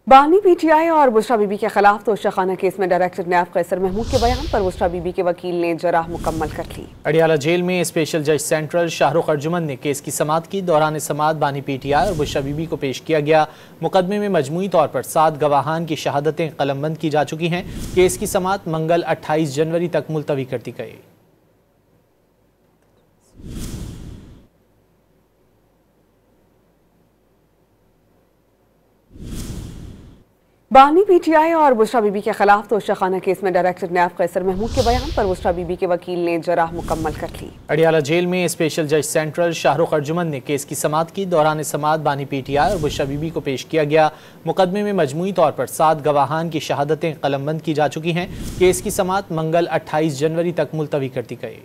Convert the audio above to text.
बानी पीटीआई और बुशरा बीबी के खिलाफ तोशाखाना केस में डायरेक्टर नैब कैसर महमूद के बयान पर बुशरा बीबी के वकील ने जराह मुकम्मल कर ली। अडियाला जेल में स्पेशल जज सेंट्रल शाहरुख अर्जुमन ने केस की समाअत की। दौरान समाअत बानी पीटीआई और बुशरा बीबी को पेश किया गया। मुकदमे में मजमूई तौर पर 7 गवाहान की शहादतें कलमबंद की जा चुकी हैं। केस की समाअत मंगल 28 जनवरी तक मुलतवी कर दी गई। बानी पीटीआई और बुशरा बीबी के खिलाफ तोशाखाना केस में डायरेक्टर नैब कैसर महमूद के बयान पर बुशरा बीबी के वकील ने जराह मुकम्मल कर ली। अडियाला जेल में स्पेशल जज सेंट्रल शाहरुख अर्जुमन ने केस की समाअत की। दौरान समाअत बानी पीटीआई और बुशरा बीबी को पेश किया गया। मुकदमे में मजमूई तौर पर 7 गवाहान की शहादतें कलमबंद की जा चुकी हैं। केस की समाअत मंगल 28 जनवरी तक मुलतवी कर दी गई।